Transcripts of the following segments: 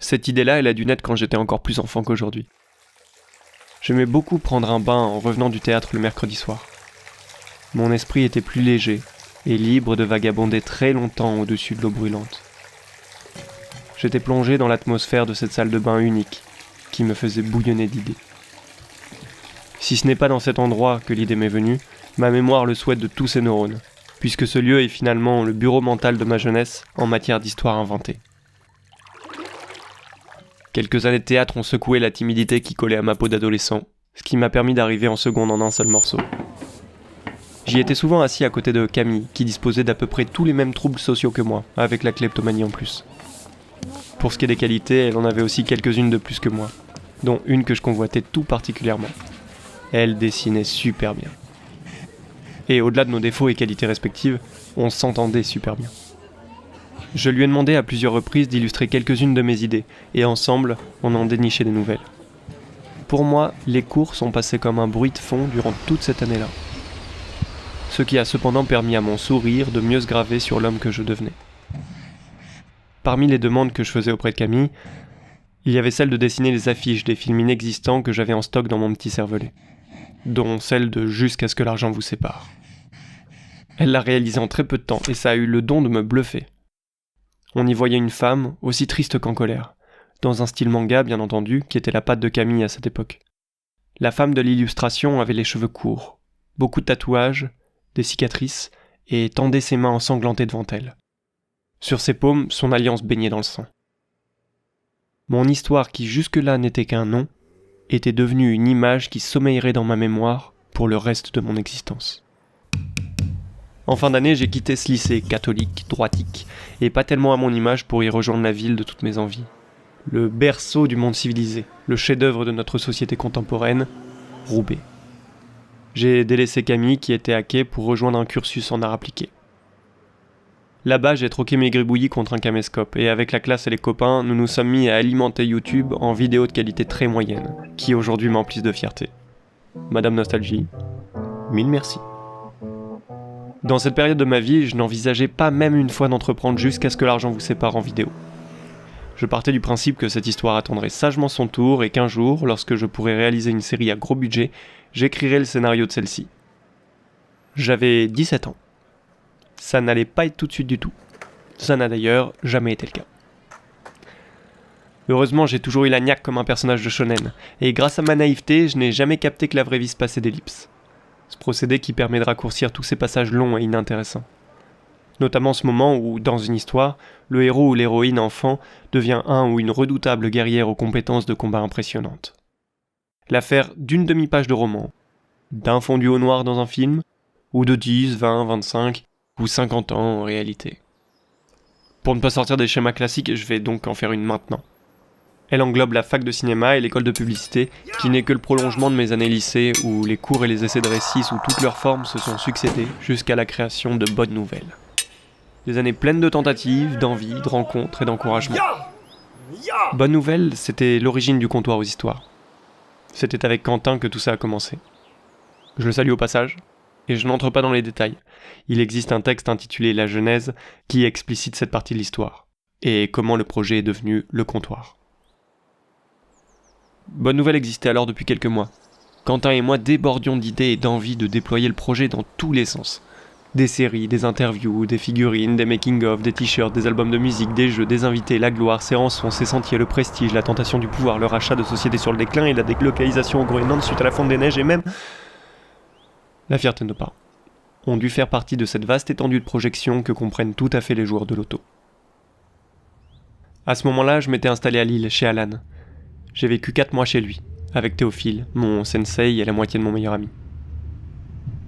Cette idée-là, elle a dû naître quand j'étais encore plus enfant qu'aujourd'hui. J'aimais beaucoup prendre un bain en revenant du théâtre le mercredi soir. Mon esprit était plus léger et libre de vagabonder très longtemps au-dessus de l'eau brûlante. J'étais plongé dans l'atmosphère de cette salle de bain unique qui me faisait bouillonner d'idées. Si ce n'est pas dans cet endroit que l'idée m'est venue, ma mémoire le souhaite de tous ses neurones, puisque ce lieu est finalement le bureau mental de ma jeunesse en matière d'histoire inventée. Quelques années de théâtre ont secoué la timidité qui collait à ma peau d'adolescent, ce qui m'a permis d'arriver en seconde en un seul morceau. J'y étais souvent assis à côté de Camille, qui disposait d'à peu près tous les mêmes troubles sociaux que moi, avec la kleptomanie en plus. Pour ce qui est des qualités, elle en avait aussi quelques-unes de plus que moi, dont une que je convoitais tout particulièrement. Elle dessinait super bien. Et au-delà de nos défauts et qualités respectives, on s'entendait super bien. Je lui ai demandé à plusieurs reprises d'illustrer quelques-unes de mes idées, et ensemble, on en dénichait des nouvelles. Pour moi, les cours sont passés comme un bruit de fond durant toute cette année-là. Ce qui a cependant permis à mon sourire de mieux se graver sur l'homme que je devenais. Parmi les demandes que je faisais auprès de Camille, il y avait celle de dessiner les affiches des films inexistants que j'avais en stock dans mon petit cervelet, dont celle de Jusqu'à ce que l'argent vous sépare. Elle l'a réalisée en très peu de temps et ça a eu le don de me bluffer. On y voyait une femme aussi triste qu'en colère, dans un style manga bien entendu, qui était la patte de Camille à cette époque. La femme de l'illustration avait les cheveux courts, beaucoup de tatouages, des cicatrices, et tendait ses mains ensanglantées devant elle. Sur ses paumes, son alliance baignait dans le sang. Mon histoire, qui jusque-là n'était qu'un nom, était devenue une image qui sommeillerait dans ma mémoire pour le reste de mon existence. En fin d'année, j'ai quitté ce lycée catholique, droitique, et pas tellement à mon image pour y rejoindre la ville de toutes mes envies. Le berceau du monde civilisé, le chef-d'œuvre de notre société contemporaine, Roubaix. J'ai délaissé Camille qui était à quai pour rejoindre un cursus en art appliqué. Là-bas, j'ai troqué mes gribouillis contre un caméscope, et avec la classe et les copains, nous nous sommes mis à alimenter YouTube en vidéos de qualité très moyenne, qui aujourd'hui m'emplissent de fierté. Madame Nostalgie, mille merci. Dans cette période de ma vie, je n'envisageais pas même une fois d'entreprendre Jusqu'à ce que l'argent vous sépare en vidéo. Je partais du principe que cette histoire attendrait sagement son tour et qu'un jour, lorsque je pourrais réaliser une série à gros budget, j'écrirais le scénario de celle-ci. J'avais 17 ans. Ça n'allait pas être tout de suite du tout. Ça n'a d'ailleurs jamais été le cas. Heureusement, j'ai toujours eu la niaque comme un personnage de shonen, et grâce à ma naïveté, je n'ai jamais capté que la vraie vie se passait d'ellipses. Ce procédé qui permet de raccourcir tous ces passages longs et inintéressants. Notamment ce moment où, dans une histoire, le héros ou l'héroïne enfant devient un ou une redoutable guerrière aux compétences de combat impressionnantes. L'affaire d'une demi-page de roman, d'un fondu au noir dans un film, ou de 10, 20, 25 ou 50 ans en réalité. Pour ne pas sortir des schémas classiques, je vais donc en faire une maintenant. Elle englobe la fac de cinéma et l'école de publicité, qui n'est que le prolongement de mes années lycée où les cours et les essais de récits sous toutes leurs formes se sont succédés jusqu'à la création de Bonnes Nouvelles. Des années pleines de tentatives, d'envie, de rencontres et d'encouragement. Bonnes Nouvelles, c'était l'origine du comptoir aux histoires. C'était avec Quentin que tout ça a commencé. Je le salue au passage, et je n'entre pas dans les détails. Il existe un texte intitulé La Genèse qui explicite cette partie de l'histoire, et comment le projet est devenu le comptoir. Bonne Nouvelle existait alors depuis quelques mois. Quentin et moi débordions d'idées et d'envie de déployer le projet dans tous les sens. Des séries, des interviews, des figurines, des making-of, des t-shirts, des albums de musique, des jeux, des invités, la gloire, ses rançons, ses sentiers, le prestige, la tentation du pouvoir, le rachat de sociétés sur le déclin et la délocalisation au Groenland suite à la fonte des neiges et même la fierté de nos parents ont dû faire partie de cette vaste étendue de projection que comprennent tout à fait les joueurs de l'auto. À ce moment-là, je m'étais installé à Lille, chez Alan. J'ai vécu 4 mois chez lui, avec Théophile, mon sensei et la moitié de mon meilleur ami.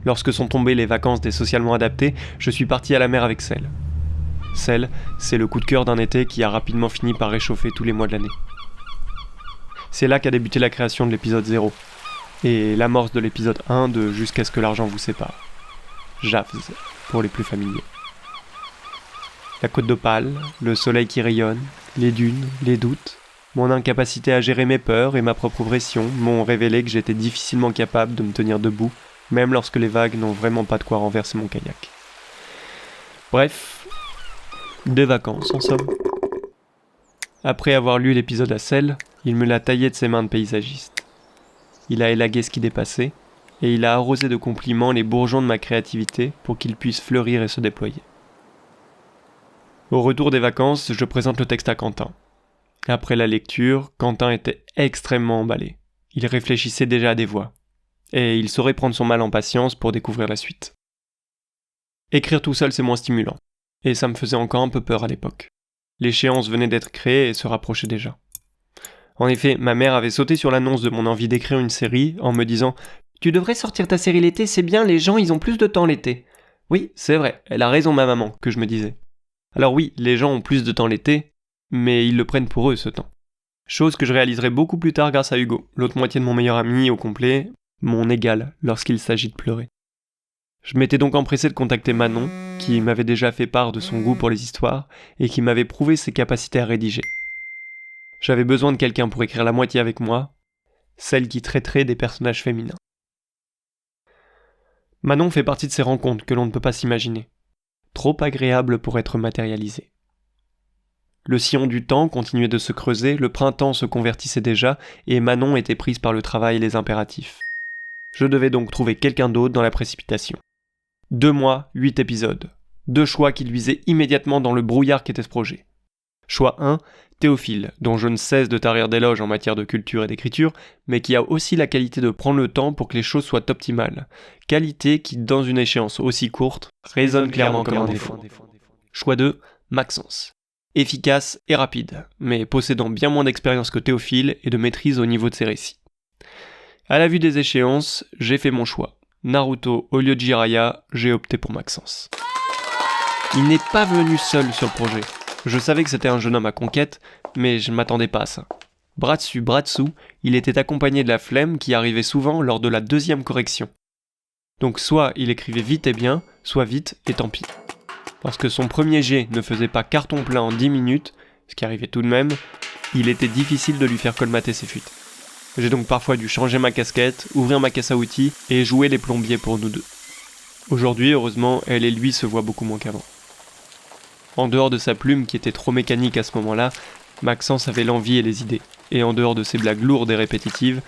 Lorsque sont tombées les vacances des socialement adaptés, je suis parti à la mer avec Celle. Celle, c'est le coup de cœur d'un été qui a rapidement fini par réchauffer tous les mois de l'année. C'est là qu'a débuté la création de l'épisode 0, et l'amorce de l'épisode 1 de Jusqu'à ce que l'argent vous sépare. JAVS, pour les plus familiers. La côte d'Opale, le soleil qui rayonne, les dunes, les doutes, mon incapacité à gérer mes peurs et ma propre pression m'ont révélé que j'étais difficilement capable de me tenir debout, même lorsque les vagues n'ont vraiment pas de quoi renverser mon kayak. Bref, des vacances en somme. Après avoir lu l'épisode à Celle, il me l'a taillé de ses mains de paysagiste. Il a élagué ce qui dépassait, et il a arrosé de compliments les bourgeons de ma créativité pour qu'ils puissent fleurir et se déployer. Au retour des vacances, je présente le texte à Quentin. Après la lecture, Quentin était extrêmement emballé. Il réfléchissait déjà à des voix. Et il saurait prendre son mal en patience pour découvrir la suite. Écrire tout seul, c'est moins stimulant. Et ça me faisait encore un peu peur à l'époque. L'échéance venait d'être créée et se rapprochait déjà. En effet, ma mère avait sauté sur l'annonce de mon envie d'écrire une série en me disant « Tu devrais sortir ta série l'été, c'est bien, les gens ils ont plus de temps l'été. » Oui, c'est vrai, elle a raison ma maman, que je me disais. Alors oui, les gens ont plus de temps l'été, mais ils le prennent pour eux ce temps. Chose que je réaliserai beaucoup plus tard grâce à Hugo, l'autre moitié de mon meilleur ami au complet, mon égal lorsqu'il s'agit de pleurer. Je m'étais donc empressé de contacter Manon, qui m'avait déjà fait part de son goût pour les histoires et qui m'avait prouvé ses capacités à rédiger. J'avais besoin de quelqu'un pour écrire la moitié avec moi, celle qui traiterait des personnages féminins. Manon fait partie de ces rencontres que l'on ne peut pas s'imaginer, trop agréables pour être matérialisées. Le sillon du temps continuait de se creuser, le printemps se convertissait déjà, et Manon était prise par le travail et les impératifs. Je devais donc trouver quelqu'un d'autre dans la précipitation. 2 mois, 8 épisodes. 2 choix qui luisaient immédiatement dans le brouillard qu'était ce projet. Choix 1, Théophile, dont je ne cesse de tarir d'éloges en matière de culture et d'écriture, mais qui a aussi la qualité de prendre le temps pour que les choses soient optimales. Qualité qui, dans une échéance aussi courte, résonne clairement comme un défaut. Choix 2, Maxence. Efficace et rapide, mais possédant bien moins d'expérience que Théophile et de maîtrise au niveau de ses récits. À la vue des échéances, j'ai fait mon choix. Naruto au lieu de Jiraiya, j'ai opté pour Maxence. Il n'est pas venu seul sur le projet. Je savais que c'était un jeune homme à conquête, mais je ne m'attendais pas à ça. Bras dessus, bras dessous, il était accompagné de la flemme qui arrivait souvent lors de la 2e correction. Donc soit il écrivait vite et bien, soit vite et tant pis. Lorsque son premier jet ne faisait pas carton plein en 10 minutes, ce qui arrivait tout de même, il était difficile de lui faire colmater ses fuites. J'ai donc parfois dû changer ma casquette, ouvrir ma caisse à outils et jouer les plombiers pour nous deux. Aujourd'hui, heureusement, elle et lui se voient beaucoup moins qu'avant. En dehors de sa plume qui était trop mécanique à ce moment-là, Maxence avait l'envie et les idées. Et en dehors de ses blagues lourdes et répétitives,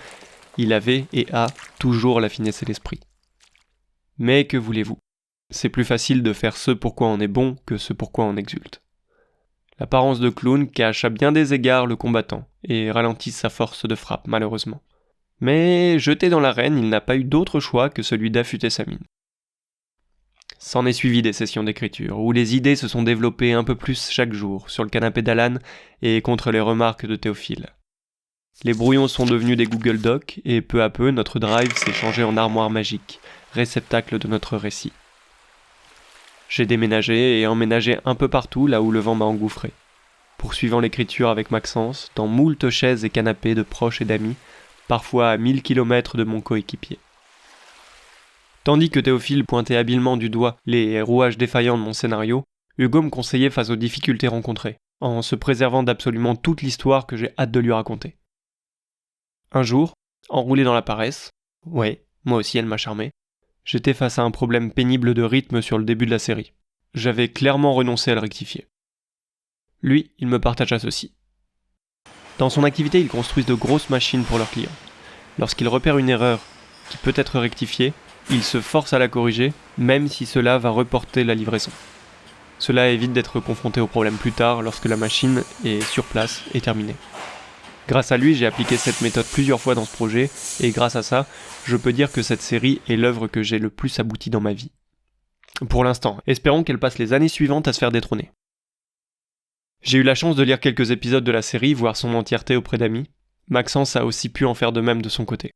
il avait et a toujours la finesse et l'esprit. Mais que voulez-vous ? C'est plus facile de faire ce pourquoi on est bon que ce pourquoi on exulte. L'apparence de clown cache à bien des égards le combattant et ralentit sa force de frappe, malheureusement. Mais jeté dans l'arène, il n'a pas eu d'autre choix que celui d'affûter sa mine. S'en est suivi des sessions d'écriture, où les idées se sont développées un peu plus chaque jour, sur le canapé d'Alan et contre les remarques de Théophile. Les brouillons sont devenus des Google Docs, et peu à peu, notre drive s'est changé en armoire magique, réceptacle de notre récit. J'ai déménagé et emménagé un peu partout là où le vent m'a engouffré, poursuivant l'écriture avec Maxence, dans moult chaises et canapés de proches et d'amis, parfois à 1000 km de mon coéquipier. Tandis que Théophile pointait habilement du doigt les rouages défaillants de mon scénario, Hugo me conseillait face aux difficultés rencontrées, en se préservant d'absolument toute l'histoire que j'ai hâte de lui raconter. Un jour, enroulé dans la paresse, ouais, moi aussi elle m'a charmé, j'étais face à un problème pénible de rythme sur le début de la série. J'avais clairement renoncé à le rectifier. Lui, il me partagea ceci. Dans son activité, ils construisent de grosses machines pour leurs clients. Lorsqu'ils repèrent une erreur qui peut être rectifiée, ils se forcent à la corriger, même si cela va reporter la livraison. Cela évite d'être confronté au problème plus tard lorsque la machine est sur place et terminée. Grâce à lui, j'ai appliqué cette méthode plusieurs fois dans ce projet, et grâce à ça, je peux dire que cette série est l'œuvre que j'ai le plus abouti dans ma vie. Pour l'instant, espérons qu'elle passe les années suivantes à se faire détrôner. J'ai eu la chance de lire quelques épisodes de la série, voir son entièreté auprès d'amis. Maxence a aussi pu en faire de même de son côté,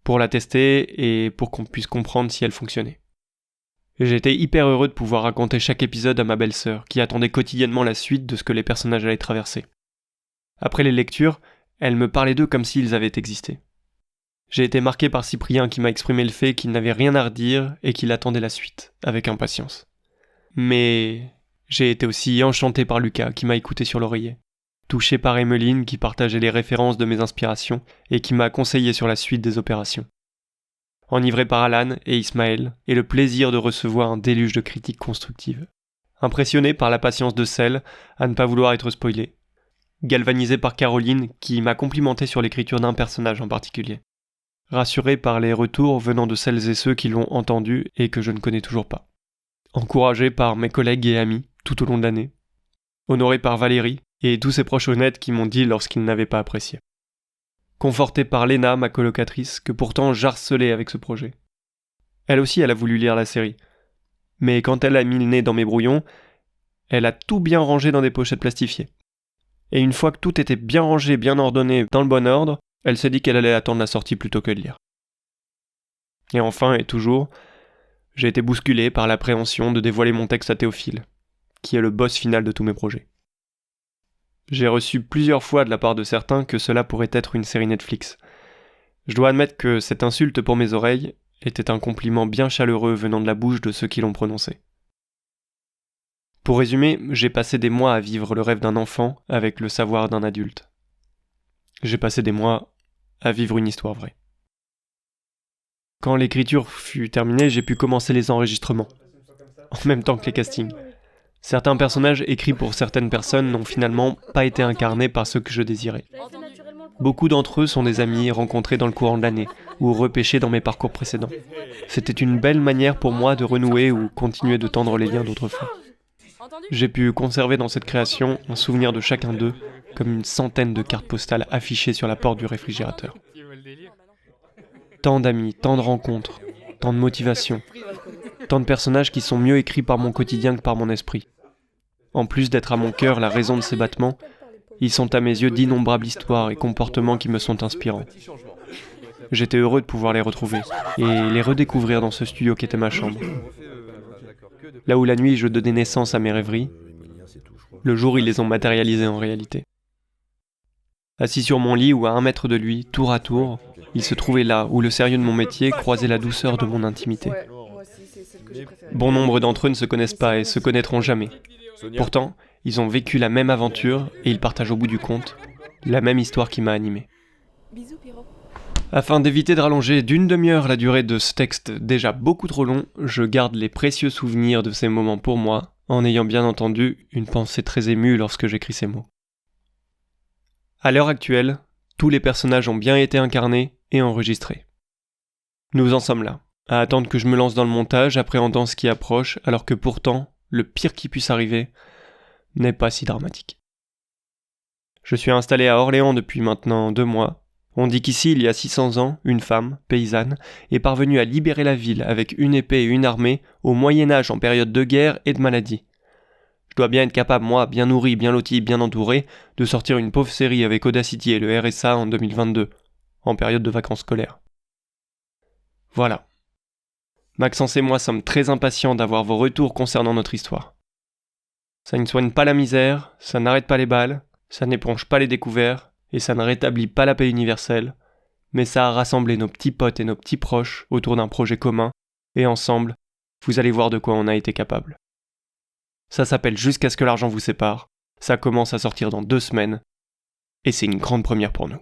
pour la tester et pour qu'on puisse comprendre si elle fonctionnait. J'étais hyper heureux de pouvoir raconter chaque épisode à ma belle-sœur, qui attendait quotidiennement la suite de ce que les personnages allaient traverser. Après les lectures, elle me parlait d'eux comme s'ils avaient existé. J'ai été marqué par Cyprien qui m'a exprimé le fait qu'il n'avait rien à redire et qu'il attendait la suite, avec impatience. Mais j'ai été aussi enchanté par Lucas qui m'a écouté sur l'oreiller, touché par Emmeline qui partageait les références de mes inspirations et qui m'a conseillé sur la suite des opérations. Enivré par Alan et Ismaël et le plaisir de recevoir un déluge de critiques constructives. Impressionné par la patience de Celle à ne pas vouloir être spoilé. galvanisé par Caroline qui m'a complimenté sur l'écriture d'un personnage en particulier. Rassuré par les retours venant de celles et ceux qui l'ont entendu et que je ne connais toujours pas. Encouragé par mes collègues et amis tout au long de l'année. Honoré par Valérie et tous ses proches honnêtes qui m'ont dit lorsqu'ils n'avaient pas apprécié. Conforté par Léna, ma colocatrice, que pourtant j'harcelais avec ce projet. Elle aussi, elle a voulu lire la série. Mais quand elle a mis le nez dans mes brouillons, elle a tout bien rangé dans des pochettes plastifiées. Et une fois que tout était bien rangé, bien ordonné, dans le bon ordre, elle s'est dit qu'elle allait attendre la sortie plutôt que de lire. Et enfin, et toujours, j'ai été bousculé par l'appréhension de dévoiler mon texte à Théophile, qui est le boss final de tous mes projets. J'ai reçu plusieurs fois de la part de certains que cela pourrait être une série Netflix. Je dois admettre que cette insulte pour mes oreilles était un compliment bien chaleureux venant de la bouche de ceux qui l'ont prononcé. Pour résumer, j'ai passé des mois à vivre le rêve d'un enfant avec le savoir d'un adulte. J'ai passé des mois à vivre une histoire vraie. Quand l'écriture fut terminée, j'ai pu commencer les enregistrements, en même temps que les castings. Certains personnages écrits pour certaines personnes n'ont finalement pas été incarnés par ceux que je désirais. Beaucoup d'entre eux sont des amis rencontrés dans le courant de l'année, ou repêchés dans mes parcours précédents. C'était une belle manière pour moi de renouer ou continuer de tendre les liens d'autrefois. J'ai pu conserver dans cette création un souvenir de chacun d'eux, comme une centaine de cartes postales affichées sur la porte du réfrigérateur. Tant d'amis, tant de rencontres, tant de motivations, tant de personnages qui sont mieux écrits par mon quotidien que par mon esprit. En plus d'être à mon cœur la raison de ces battements, ils sont à mes yeux d'innombrables histoires et comportements qui me sont inspirants. J'étais heureux de pouvoir les retrouver et les redécouvrir dans ce studio qui était ma chambre. Là où la nuit je donnais naissance à mes rêveries, le jour ils les ont matérialisées en réalité. Assis sur mon lit ou à 1 mètre de lui, tour à tour, ils se trouvaient là où le sérieux de mon métier croisait la douceur de mon intimité. Bon nombre d'entre eux ne se connaissent pas et se connaîtront jamais. Pourtant, ils ont vécu la même aventure et ils partagent au bout du compte la même histoire qui m'a animé. Afin d'éviter de rallonger d'une demi-heure la durée de ce texte déjà beaucoup trop long, je garde les précieux souvenirs de ces moments pour moi, en ayant bien entendu une pensée très émue lorsque j'écris ces mots. À l'heure actuelle, tous les personnages ont bien été incarnés et enregistrés. Nous en sommes là, à attendre que je me lance dans le montage, appréhendant ce qui approche, alors que pourtant, le pire qui puisse arriver n'est pas si dramatique. Je suis installé à Orléans depuis maintenant 2 mois. On dit qu'ici, il y a 600 ans, une femme, paysanne, est parvenue à libérer la ville avec une épée et une armée au Moyen-Âge en période de guerre et de maladie. Je dois bien être capable, moi, bien nourri, bien loti, bien entouré, de sortir une pauvre série avec Audacity et le RSA en 2022, en période de vacances scolaires. Voilà. Maxence et moi sommes très impatients d'avoir vos retours concernant notre histoire. Ça ne soigne pas la misère, ça n'arrête pas les balles, ça n'éponge pas les découverts, et ça ne rétablit pas la paix universelle, mais ça a rassemblé nos petits potes et nos petits proches autour d'un projet commun, et ensemble, vous allez voir de quoi on a été capable. Ça s'appelle Jusqu'à ce que l'argent vous sépare, ça commence à sortir dans 2 semaines, et c'est une grande première pour nous.